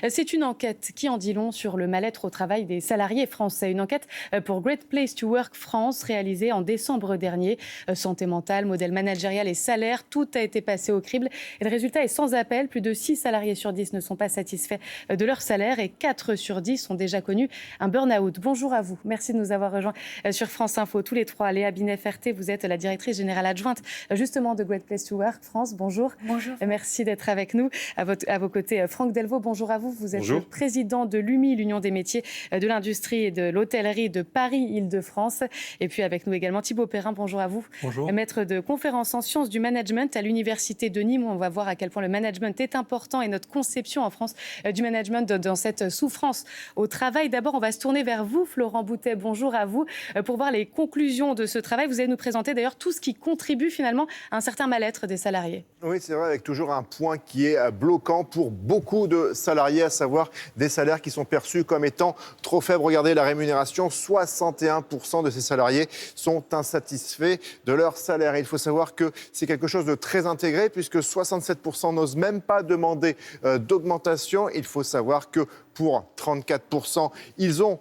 C'est une enquête qui en dit long sur le mal-être au travail des salariés français. Une enquête pour Great Place to Work France, réalisée en décembre dernier. Santé mentale, modèle managérial et salaire, tout a été passé au crible. Et le résultat est sans appel. Plus de 6 salariés sur 10 ne sont pas satisfaits de leur salaire et 4 sur 10 ont déjà connu un burn-out. Bonjour à vous. Merci de nous avoir rejoints sur France Info, tous les trois. Léa Binet-Ferté, vous êtes la directrice générale adjointe justement de Great Place to Work France. Bonjour. Bonjour. Merci d'être avec nous. À vos côtés, Franck Delvaux, bonjour à vous. Vous êtes le président de l'UMI, l'Union des métiers de l'industrie et de l'hôtellerie de Paris-Île-de-France. Et puis avec nous également Thibaut Perrin, bonjour à vous. Bonjour. Maître de conférence en sciences du management à l'Université de Nîmes. On va voir à quel point le management est important et notre conception en France du management dans cette souffrance au travail. D'abord, on va se tourner vers vous, Florent Boutet. Bonjour à vous. Pour voir les conclusions de ce travail, vous allez nous présenter d'ailleurs tout ce qui contribue finalement à un certain mal-être des salariés. Oui, c'est vrai, avec toujours un point qui est bloquant pour beaucoup de salariés, à savoir des salaires qui sont perçus comme étant trop faibles. Regardez la rémunération, 61% de ces salariés sont insatisfaits de leur salaire. Et il faut savoir que c'est quelque chose de très intégré puisque 67% n'osent même pas demander d'augmentation. Il faut savoir que pour 34%, ils ont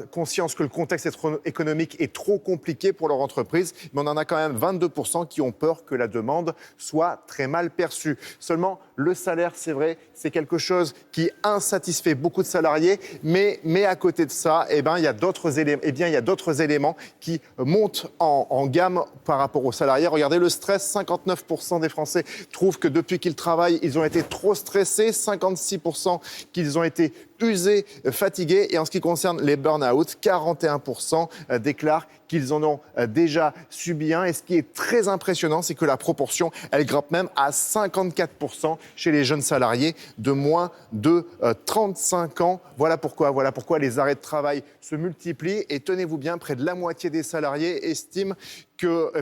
conscience que le contexte économique est trop compliqué pour leur entreprise, mais on en a quand même 22% qui ont peur que la demande soit très mal perçue. Seulement, le salaire, c'est vrai, c'est quelque chose qui insatisfait beaucoup de salariés, mais à côté de ça, il y a d'autres éléments qui montent en gamme par rapport aux salariés. Regardez le stress, 59% des Français trouvent que depuis qu'ils travaillent, ils ont été trop stressés, 56% qu'ils ont été usés, fatigués. Et en ce qui concerne les burn-out, 41% déclarent qu'ils en ont déjà subi un. Et ce qui est très impressionnant, c'est que la proportion, elle grimpe même à 54% chez les jeunes salariés de moins de 35 ans. Voilà pourquoi les arrêts de travail se multiplient. Et tenez-vous bien, près de la moitié des salariés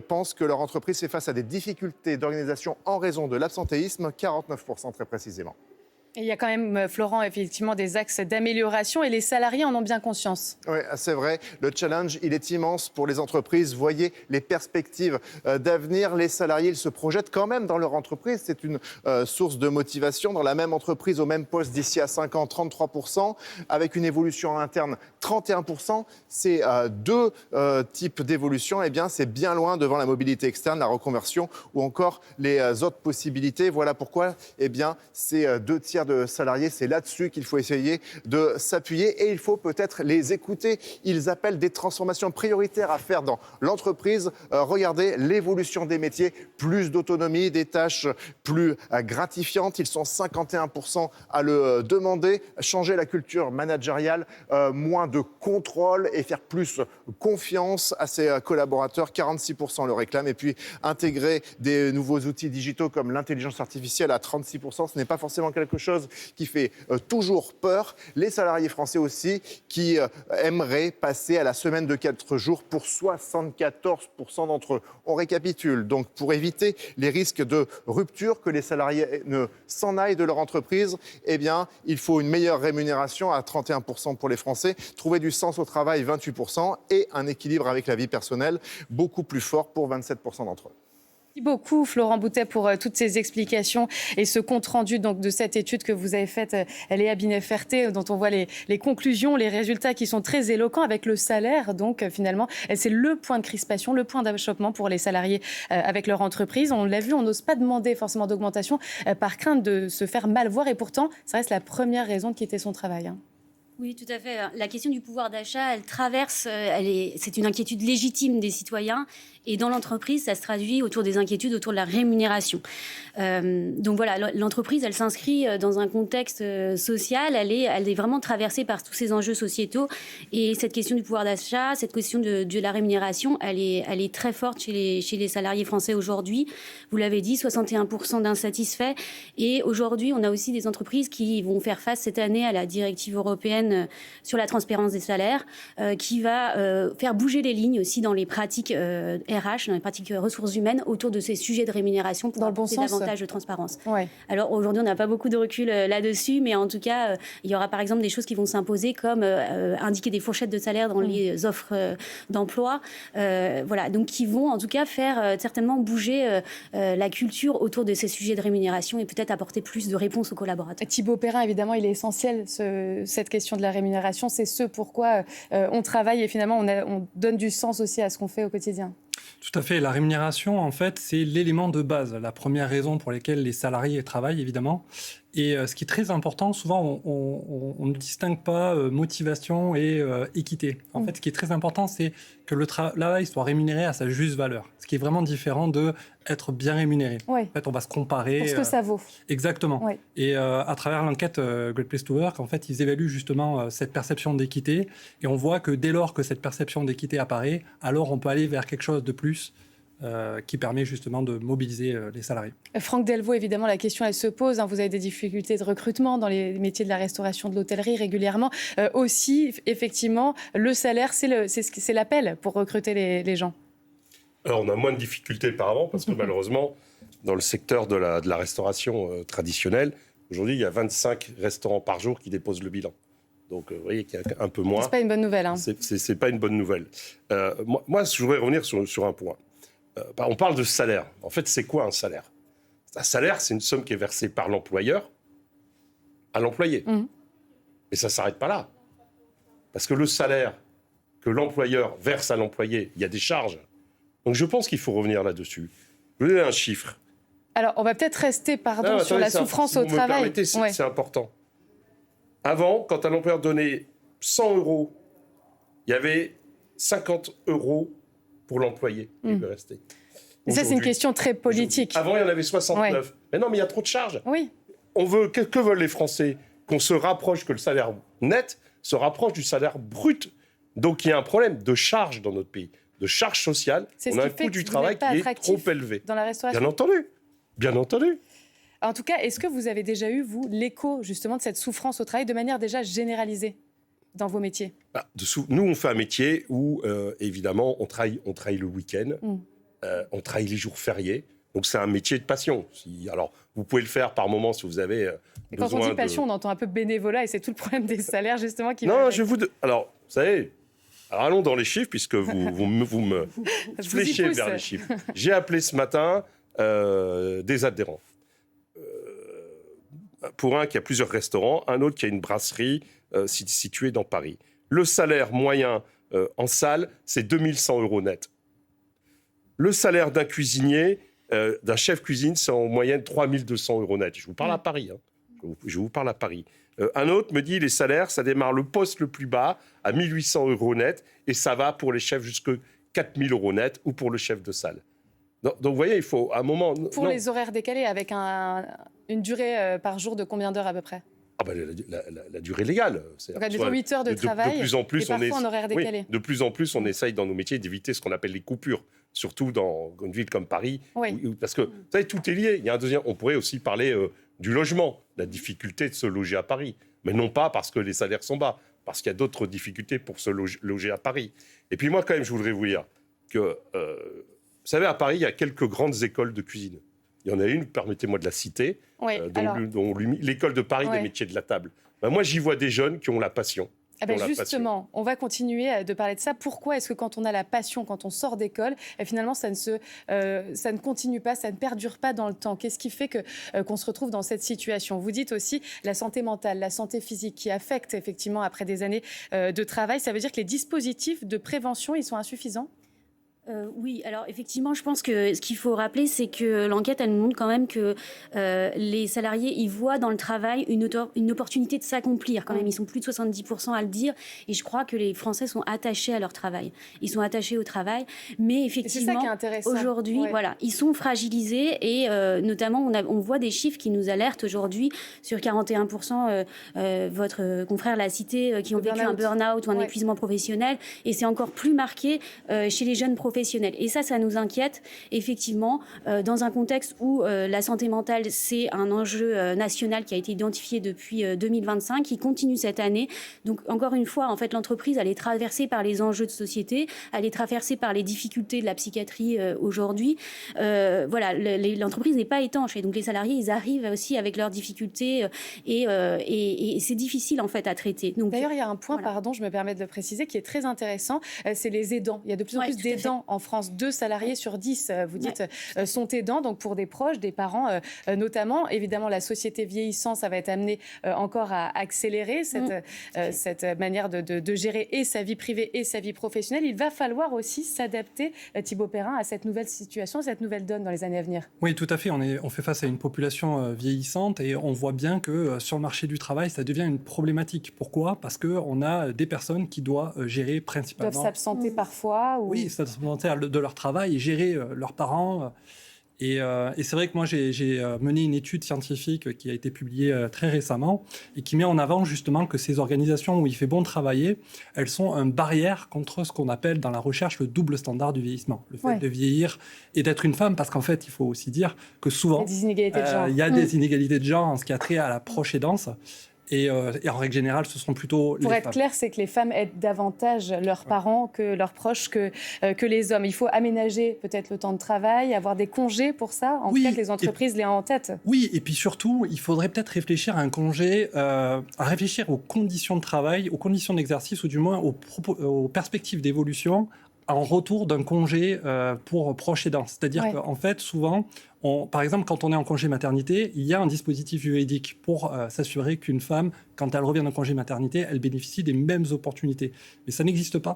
pensent que leur entreprise fait face à des difficultés d'organisation en raison de l'absentéisme, 49% très précisément. Et il y a quand même, Florent, effectivement des axes d'amélioration et les salariés en ont bien conscience. Oui, c'est vrai. Le challenge, il est immense pour les entreprises. Voyez les perspectives d'avenir. Les salariés, ils se projettent quand même dans leur entreprise. C'est une source de motivation. Dans la même entreprise, au même poste, d'ici à 5 ans, 33%. Avec une évolution interne, 31%. Ces deux types d'évolution, c'est bien loin devant la mobilité externe, la reconversion ou encore les autres possibilités. Voilà pourquoi, ces 2 tiers de salariés, c'est là-dessus qu'il faut essayer de s'appuyer et il faut peut-être les écouter. Ils appellent des transformations prioritaires à faire dans l'entreprise. Regardez l'évolution des métiers, plus d'autonomie, des tâches plus gratifiantes. Ils sont 51% à le demander. Changer la culture managériale, moins de contrôle et faire plus confiance à ses collaborateurs. 46% le réclament. Et puis intégrer des nouveaux outils digitaux comme l'intelligence artificielle à 36%, ce n'est pas forcément quelque chose qui fait toujours peur. Les salariés français aussi qui aimeraient passer à la semaine de 4 jours pour 74% d'entre eux. On récapitule. Donc pour éviter les risques de rupture, que les salariés ne s'en aillent de leur entreprise, il faut une meilleure rémunération à 31% pour les Français, trouver du sens au travail 28% et un équilibre avec la vie personnelle beaucoup plus fort pour 27% d'entre eux. Merci beaucoup, Florent Boutet, pour toutes ces explications et ce compte-rendu de cette étude que vous avez faite, Léa Binet-Ferté, dont on voit les conclusions, les résultats qui sont très éloquents avec le salaire. Donc, finalement, c'est le point de crispation, le point d'achoppement pour les salariés avec leur entreprise. On l'a vu, on n'ose pas demander forcément d'augmentation par crainte de se faire mal voir. Et pourtant, ça reste la première raison de quitter son travail. Oui, tout à fait. La question du pouvoir d'achat, c'est une inquiétude légitime des citoyens. Et dans l'entreprise, ça se traduit autour des inquiétudes autour de la rémunération. Donc voilà, l'entreprise, elle s'inscrit dans un contexte social. Elle est vraiment traversée par tous ces enjeux sociétaux. Et cette question du pouvoir d'achat, cette question de la rémunération, elle est très forte chez les salariés français aujourd'hui. Vous l'avez dit, 61% d'insatisfaits. Et aujourd'hui, on a aussi des entreprises qui vont faire face cette année à la directive européenne jeunes sur la transparence des salaires, qui va faire bouger les lignes aussi dans les pratiques RH, dans les pratiques ressources humaines, autour de ces sujets de rémunération pour apporter davantage de transparence. Ouais. Alors aujourd'hui, on n'a pas beaucoup de recul là-dessus, mais en tout cas, il y aura par exemple des choses qui vont s'imposer, comme indiquer des fourchettes de salaire dans les offres d'emploi, voilà, donc qui vont en tout cas faire certainement bouger la culture autour de ces sujets de rémunération et peut-être apporter plus de réponses aux collaborateurs. Thibaut Perrin, évidemment, il est essentiel, cette question de la rémunération. C'est ce pourquoi on travaille et finalement on donne du sens aussi à ce qu'on fait au quotidien. Tout à fait. La rémunération, en fait, c'est l'élément de base, la première raison pour laquelle les salariés travaillent, évidemment. Et ce qui est très important, souvent, on ne distingue pas motivation et équité. En fait, ce qui est très important, c'est que le travail soit rémunéré à sa juste valeur. Ce qui est vraiment différent d'être bien rémunéré. Ouais. En fait, on va se comparer. Pour ce que ça vaut. Exactement. Ouais. Et à travers l'enquête Great Place to Work, en fait, ils évaluent justement cette perception d'équité. Et on voit que dès lors que cette perception d'équité apparaît, alors on peut aller vers quelque chose de plus qui permet justement de mobiliser les salariés. Franck Delvaux, évidemment, la question, elle se pose. Vous avez des difficultés de recrutement dans les métiers de la restauration, de l'hôtellerie régulièrement. Aussi, effectivement, le salaire, c'est l'appel pour recruter les gens. Alors, on a moins de difficultés qu'auparavant parce que malheureusement, dans le secteur de la restauration traditionnelle, aujourd'hui, il y a 25 restaurants par jour qui déposent le bilan. Donc, vous voyez qu'il y a un peu moins. C'est pas une bonne nouvelle. Hein. C'est pas une bonne nouvelle. Moi, je voudrais revenir sur un point. On parle de salaire. En fait, c'est quoi un salaire ? Un salaire, c'est une somme qui est versée par l'employeur à l'employé. Et ça ne s'arrête pas là. Parce que le salaire que l'employeur verse à l'employé, il y a des charges. Donc je pense qu'il faut revenir là-dessus. Je vais vous donner un chiffre. Alors, on va peut-être rester, sur la souffrance au travail. C'est important. Avant, quand un employeur donnait 100 €, il y avait 50 € pour l'employé qui devait rester. Mais ça, c'est une question très politique. Avant, il y en avait 69. Ouais. Mais non, mais il y a trop de charges. Oui. Que veulent les Français ? Qu'on se rapproche, que le salaire net se rapproche du salaire brut. Donc, il y a un problème de charges dans notre pays, de charges sociales. On a un coût du travail qui est trop élevé. Dans la restauration. Bien entendu. En tout cas, est-ce que vous avez déjà eu, vous, l'écho justement de cette souffrance au travail de manière déjà généralisée dans vos métiers ? Nous, on fait un métier où, évidemment, on travaille le week-end, on travaille les jours fériés. Donc, c'est un métier de passion. Alors, vous pouvez le faire par moment si vous avez besoin. Quand on dit passion, on entend un peu bénévolat et c'est tout le problème des salaires, justement. Alors, vous savez, allons dans les chiffres, puisque vous me fléchez vers les chiffres. J'ai appelé ce matin des adhérents. Pour un qui a plusieurs restaurants, un autre qui a une brasserie située dans Paris. Le salaire moyen en salle, c'est 2100 € net. Le salaire d'un cuisinier, d'un chef cuisine, c'est en moyenne 3200 € net. Je vous parle à Paris. Je vous parle à Paris. Un autre me dit, les salaires, ça démarre le poste le plus bas à 1800 € net et ça va pour les chefs jusqu'à 4000 € net ou pour le chef de salle. Donc, vous voyez, il faut à un moment... Pour les horaires décalés, avec une durée par jour de combien d'heures à peu près ? La durée légale. Donc, disons 8 heures de travail, de plus en plus, et parfois en horaire décalé. Oui, de plus en plus, on essaye dans nos métiers d'éviter ce qu'on appelle les coupures, surtout dans une ville comme Paris. Oui. Parce que, vous savez, tout est lié. Il y a un deuxième... On pourrait aussi parler du logement, la difficulté de se loger à Paris. Mais non pas parce que les salaires sont bas, parce qu'il y a d'autres difficultés pour se loger à Paris. Et puis moi, quand même, je voudrais vous dire que... vous savez, à Paris, il y a quelques grandes écoles de cuisine. Il y en a une, permettez-moi de la citer, l'école de Paris des métiers de la table. Moi, j'y vois des jeunes qui ont la passion. Justement, on va continuer de parler de ça. Pourquoi est-ce que quand on a la passion, quand on sort d'école, finalement, ça ne continue pas, ça ne perdure pas dans le temps ? Qu'est-ce qui fait qu'on se retrouve dans cette situation ? Vous dites aussi la santé mentale, la santé physique qui affecte effectivement après des années de travail. Ça veut dire que les dispositifs de prévention, ils sont insuffisants ? Oui, alors effectivement, je pense que ce qu'il faut rappeler, c'est que l'enquête, elle nous montre quand même que les salariés, ils voient dans le travail une opportunité de s'accomplir quand même. Ils sont plus de 70% à le dire. Et je crois que les Français sont attachés à leur travail. Ils sont attachés au travail. Mais effectivement, aujourd'hui, voilà, ils sont fragilisés. Et notamment, on voit des chiffres qui nous alertent aujourd'hui sur 41%, votre confrère l'a cité, qui ont vécu un burn-out ou un épuisement professionnel. Et c'est encore plus marqué chez les jeunes professionnels professionnels. Et ça nous inquiète, effectivement, dans un contexte où la santé mentale, c'est un enjeu national qui a été identifié depuis 2025, qui continue cette année. Donc, encore une fois, en fait, l'entreprise, elle est traversée par les enjeux de société, elle est traversée par les difficultés de la psychiatrie aujourd'hui. Voilà, l'entreprise n'est pas étanche. Et donc, les salariés, ils arrivent aussi avec leurs difficultés et c'est difficile, en fait, à traiter. Donc, d'ailleurs, il y a un point, voilà. pardon, je me permets de le préciser, qui est très intéressant, c'est les aidants. Il y a de plus en plus d'aidants en France. 2 salariés sur 10, vous dites, sont aidants, donc pour des proches, des parents notamment. Évidemment, la société vieillissant, ça va être amené encore à accélérer cette manière de gérer et sa vie privée et sa vie professionnelle. Il va falloir aussi s'adapter, Thibaut Perrin, à cette nouvelle situation, à cette nouvelle donne dans les années à venir. Oui, tout à fait. On fait face à une population vieillissante et on voit bien que sur le marché du travail, ça devient une problématique. Pourquoi ? Parce qu'on a des personnes qui doivent gérer principalement... Doivent s'absenter parfois ou... Oui, s'absenter de leur travail et gérer leurs parents. Et c'est vrai que moi, j'ai mené une étude scientifique qui a été publiée très récemment et qui met en avant justement que ces organisations où il fait bon travailler, elles sont une barrière contre ce qu'on appelle dans la recherche le double standard du vieillissement. Le fait de vieillir et d'être une femme, parce qu'en fait, il faut aussi dire que souvent, il y a des inégalités de genre. Il y a des inégalités de genre en ce qui a trait à la proche aidance. Et en règle générale, ce seront plutôt les femmes. Pour être clair, c'est que les femmes aident davantage leurs parents que leurs proches, que les hommes. Il faut aménager peut-être le temps de travail, avoir des congés pour ça. En tout cas, que les entreprises l'aient en tête. Oui, et puis surtout, il faudrait peut-être réfléchir à un congé, à réfléchir aux conditions de travail, aux conditions d'exercice, ou du moins aux perspectives d'évolution en retour d'un congé pour proche aidant. C'est-à-dire qu'en fait, souvent, par exemple, quand on est en congé maternité, il y a un dispositif juridique pour s'assurer qu'une femme, quand elle revient d'un congé maternité, elle bénéficie des mêmes opportunités. Mais ça n'existe pas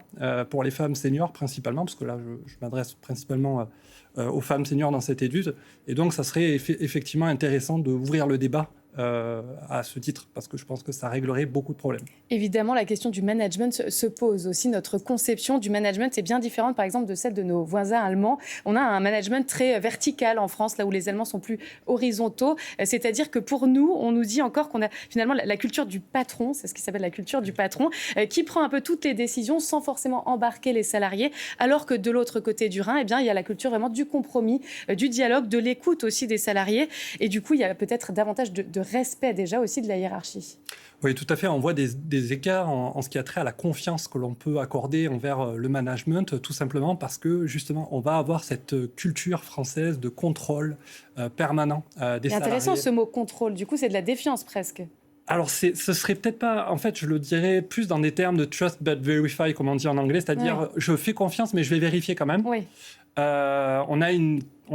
pour les femmes seniors principalement, parce que là, je m'adresse principalement aux femmes seniors dans cette étude. Et donc, ça serait effectivement intéressant d'ouvrir le débat à ce titre, parce que je pense que ça réglerait beaucoup de problèmes. Évidemment, la question du management se pose aussi. Notre conception du management est bien différente, par exemple, de celle de nos voisins allemands. On a un management très vertical en France, là où les Allemands sont plus horizontaux. C'est-à-dire que pour nous, on nous dit encore qu'on a finalement la culture du patron, c'est ce qui s'appelle la culture du patron, qui prend un peu toutes les décisions sans forcément embarquer les salariés, alors que de l'autre côté du Rhin, eh bien, il y a la culture vraiment du compromis, du dialogue, de l'écoute aussi des salariés. Et du coup, il y a peut-être davantage de respect déjà aussi de la hiérarchie. Oui, tout à fait. On voit des écarts en ce qui a trait à la confiance que l'on peut accorder envers le management, tout simplement parce que, justement, on va avoir cette culture française de contrôle permanent des salariés. C'est intéressant ce mot contrôle. Du coup, c'est de la défiance presque. Alors, ce serait peut-être pas... En fait, je le dirais plus dans des termes de trust but verify, comme on dit en anglais, c'est-à-dire je fais confiance, mais je vais vérifier quand même. Oui. On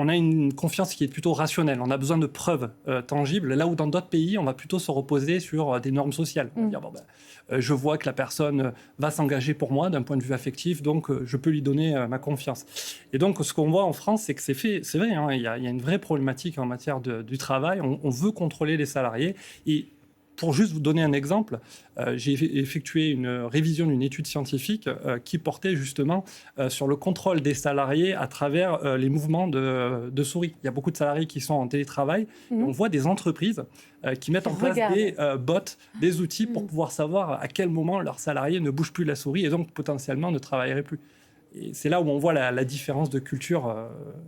a une confiance qui est plutôt rationnelle. On a besoin de preuves tangibles. Là où dans d'autres pays, on va plutôt se reposer sur des normes sociales. On va dire, je vois que la personne va s'engager pour moi d'un point de vue affectif, donc je peux lui donner ma confiance. Et donc, ce qu'on voit en France, c'est que c'est vrai, hein, il y a une vraie problématique en matière du travail. On veut contrôler les salariés. Et pour juste vous donner un exemple, j'ai effectué une révision d'une étude scientifique qui portait justement sur le contrôle des salariés à travers les mouvements de souris. Il y a beaucoup de salariés qui sont en télétravail et on voit des entreprises qui mettent en place des bots, des outils pour pouvoir savoir à quel moment leurs salariés ne bougent plus la souris et donc potentiellement ne travailleraient plus. Et c'est là où on voit la différence de culture,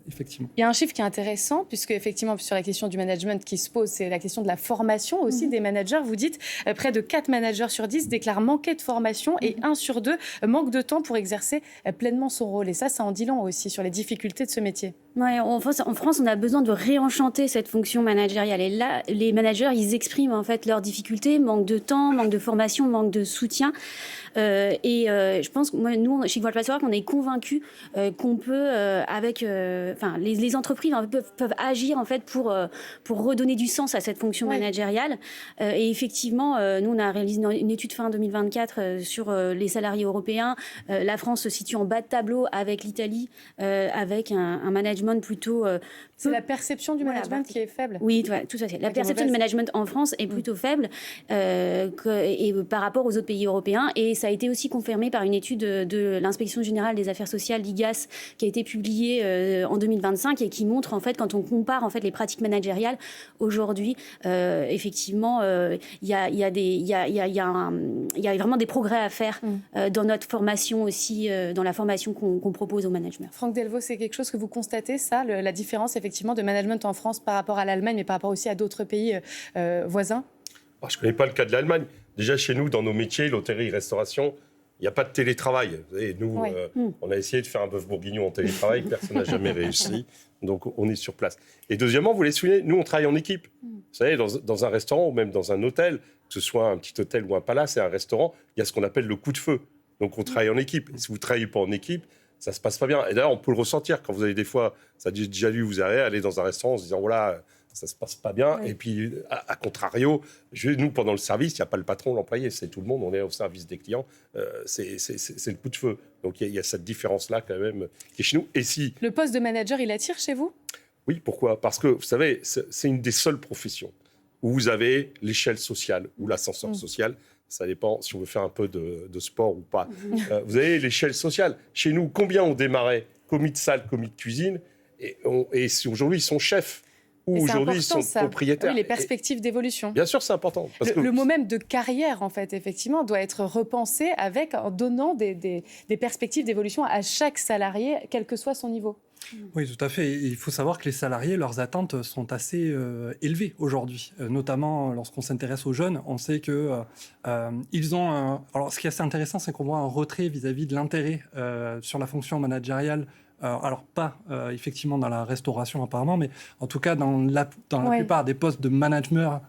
effectivement. Il y a un chiffre qui est intéressant, puisque effectivement, sur la question du management qui se pose, c'est la question de la formation aussi des managers. Vous dites, près de 4 managers sur 10 déclarent manquer de formation et 1 sur 2 manque de temps pour exercer pleinement son rôle. Et ça en dit long aussi sur les difficultés de ce métier. Ouais, en France, on a besoin de réenchanter cette fonction managériale. Et là, les managers, ils expriment en fait leurs difficultés, manque de temps, manque de formation, manque de soutien. Je pense que nous, chez World Pastoral, on est convaincus qu'on peut, les entreprises peuvent agir en fait pour redonner du sens à cette fonction managériale. Et effectivement, nous, on a réalisé une étude fin 2024 sur les salariés européens. La France se situe en bas de tableau avec l'Italie, avec un management management plutôt... C'est la perception du management qui est faible. Oui, tout à fait. La perception du management en France est plutôt faible et par rapport aux autres pays européens. Et ça a été aussi confirmé par une étude de l'Inspection générale des affaires sociales, l'IGAS, qui a été publiée en 2025 et qui montre, en fait, quand on compare en fait, les pratiques managériales aujourd'hui, effectivement, il y a vraiment des progrès à faire dans notre formation aussi, dans la formation qu'on propose au management. Franck Delvaux, c'est quelque chose que vous constatez, ça, la différence effectivement de management en France par rapport à l'Allemagne, mais par rapport aussi à d'autres pays voisins? Je ne connais pas le cas de l'Allemagne. Déjà, chez nous, dans nos métiers, l'hôtellerie, restauration, il n'y a pas de télétravail. Vous savez, nous, on a essayé de faire un bœuf bourguignon en télétravail, personne n'a jamais réussi. Donc, on est sur place. Et deuxièmement, vous les souvenez, nous, on travaille en équipe. Vous savez, dans un restaurant ou même dans un hôtel, que ce soit un petit hôtel ou un palace et un restaurant, il y a ce qu'on appelle le coup de feu. Donc, on travaille en équipe. Et si vous ne travaillez pas en équipe, ça ne se passe pas bien. Et d'ailleurs, on peut le ressentir quand vous avez des fois, ça a déjà dû vous aller dans un restaurant en se disant, voilà, ça ne se passe pas bien. Oui. Et puis, à contrario, nous, pendant le service, il n'y a pas le patron, l'employé, c'est tout le monde, on est au service des clients. C'est le coup de feu. Donc, il y a cette différence-là, quand même, qui est chez nous. Et si... Le poste de manager, il attire chez vous? Oui, pourquoi? Parce que, vous savez, c'est une des seules professions où vous avez l'échelle sociale ou l'ascenseur social. Ça dépend si on veut faire un peu de sport ou pas. Vous avez l'échelle sociale. Chez nous, combien ont démarré commis de salle, commis de cuisine, et aujourd'hui, ils sont chefs. Ou aujourd'hui, ils sont propriétaires. Oui, les perspectives d'évolution. Bien sûr, c'est important. Parce le mot même de carrière, en fait, effectivement, doit être repensé en donnant des perspectives d'évolution à chaque salarié, quel que soit son niveau. Oui, tout à fait. Et il faut savoir que les salariés, leurs attentes sont assez élevées aujourd'hui. Notamment lorsqu'on s'intéresse aux jeunes, on sait que ils ont Alors, ce qui est assez intéressant, c'est qu'on voit un retrait vis-à-vis de l'intérêt sur la fonction managériale. Alors, pas effectivement dans la restauration apparemment, mais en tout cas dans la plupart des postes de manager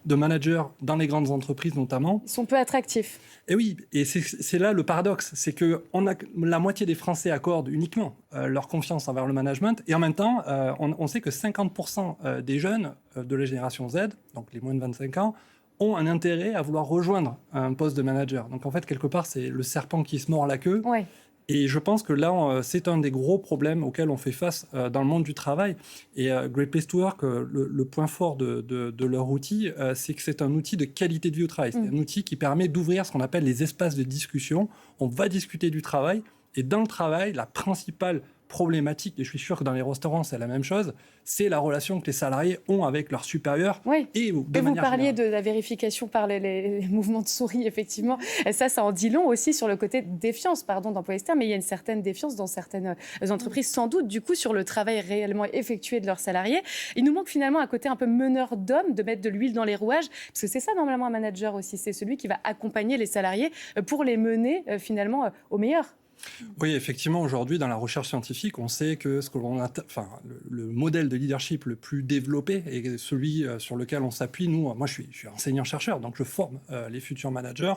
dans les grandes entreprises notamment. Ils sont peu attractifs. Et oui, et c'est là le paradoxe, c'est que la moitié des Français accordent uniquement leur confiance envers le management, et en même temps, on sait que 50% des jeunes de la génération Z, donc les moins de 25 ans, ont un intérêt à vouloir rejoindre un poste de manager. Donc en fait, quelque part, c'est le serpent qui se mord la queue. Ouais. Et je pense que là, c'est un des gros problèmes auxquels on fait face dans le monde du travail. Et Great Place to Work, le point fort de leur outil, c'est que c'est un outil de qualité de vie au travail. C'est un outil qui permet d'ouvrir ce qu'on appelle les espaces de discussion. On va discuter du travail. Et dans le travail, la principale problématique, et je suis sûr que dans les restaurants, c'est la même chose, c'est la relation que les salariés ont avec leurs supérieurs. Oui. Et vous parliez de la vérification par les mouvements de souris, effectivement. Ça en dit long aussi sur le côté défiance, pardon d'employer ce terme, mais il y a une certaine défiance dans certaines entreprises, sans doute, du coup, sur le travail réellement effectué de leurs salariés. Il nous manque finalement un côté un peu meneur d'hommes, de mettre de l'huile dans les rouages, parce que c'est ça, normalement, un manager aussi. C'est celui qui va accompagner les salariés pour les mener, finalement, au meilleur. Oui, effectivement, aujourd'hui, dans la recherche scientifique, on sait que le modèle de leadership le plus développé et celui sur lequel on s'appuie, moi, je suis enseignant-chercheur, donc je forme les futurs managers.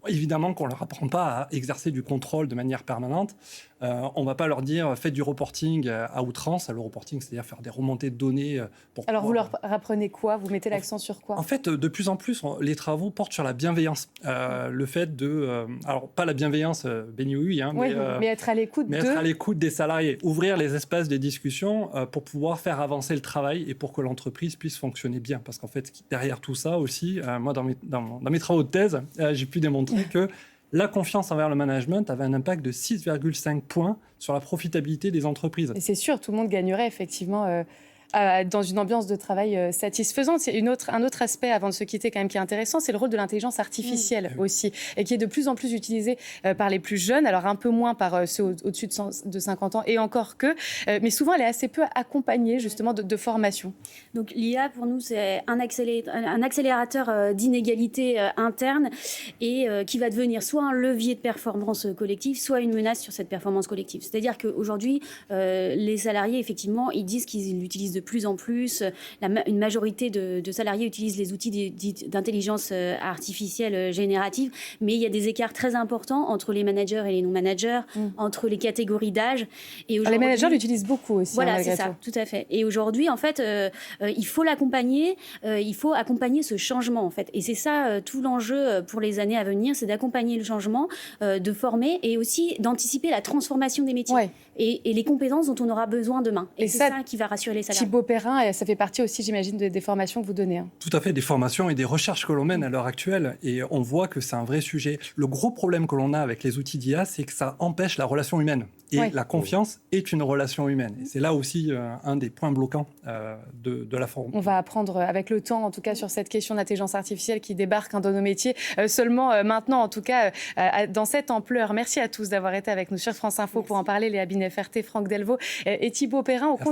Évidemment qu'on ne leur apprend pas à exercer du contrôle de manière permanente. On ne va pas leur dire faites du reporting à outrance. Le reporting, c'est-à-dire faire des remontées de données. Alors vous leur apprenez quoi? Vous mettez l'accent sur quoi? En fait, de plus en plus, les travaux portent sur la bienveillance. Le fait de... alors, pas la bienveillance béni oui, hein, mais être à l'écoute être à l'écoute des salariés. Ouvrir les espaces de discussion pour pouvoir faire avancer le travail et pour que l'entreprise puisse fonctionner bien. Parce qu'en fait, derrière tout ça aussi, moi, dans mes travaux de thèse, j'ai pu démontrer que la confiance envers le management avait un impact de 6,5 points sur la profitabilité des entreprises. Et c'est sûr, tout le monde gagnerait effectivement dans une ambiance de travail satisfaisante. C'est un autre aspect, avant de se quitter quand même, qui est intéressant, c'est le rôle de l'intelligence artificielle aussi, et qui est de plus en plus utilisé par les plus jeunes, alors un peu moins par ceux au-dessus de 50 ans, et encore que, mais souvent elle est assez peu accompagnée justement de formation. Donc l'IA pour nous c'est un accélérateur d'inégalité interne et qui va devenir soit un levier de performance collective, soit une menace sur cette performance collective. C'est-à-dire qu'aujourd'hui, les salariés, effectivement, ils disent qu'ils l'utilisent de plus en plus. Une majorité de salariés utilisent les outils d'intelligence artificielle générative, mais il y a des écarts très importants entre les managers et les non-managers, entre les catégories d'âge. Les managers l'utilisent beaucoup aussi. Voilà, c'est ça, tout à fait. Et aujourd'hui, en fait, il faut l'accompagner, il faut accompagner ce changement, en fait. Et c'est ça tout l'enjeu pour les années à venir, c'est d'accompagner le changement, de former et aussi d'anticiper la transformation des métiers et les compétences dont on aura besoin demain. Et c'est ça qui va rassurer les salariés. Thibaut Perrin, ça fait partie aussi, j'imagine, des formations que vous donnez. Tout à fait, des formations et des recherches que l'on mène à l'heure actuelle. Et on voit que c'est un vrai sujet. Le gros problème que l'on a avec les outils d'IA, c'est que ça empêche la relation humaine. Et la confiance est une relation humaine. Et c'est là aussi un des points bloquants de la formation. On va apprendre avec le temps, en tout cas, sur cette question d'intelligence artificielle qui débarque dans nos métiers. Seulement maintenant, en tout cas, dans cette ampleur. Merci à tous d'avoir été avec nous sur France Info pour en parler. Léa Binet-Ferté, Franck Delvaux et Thibaut Perrin.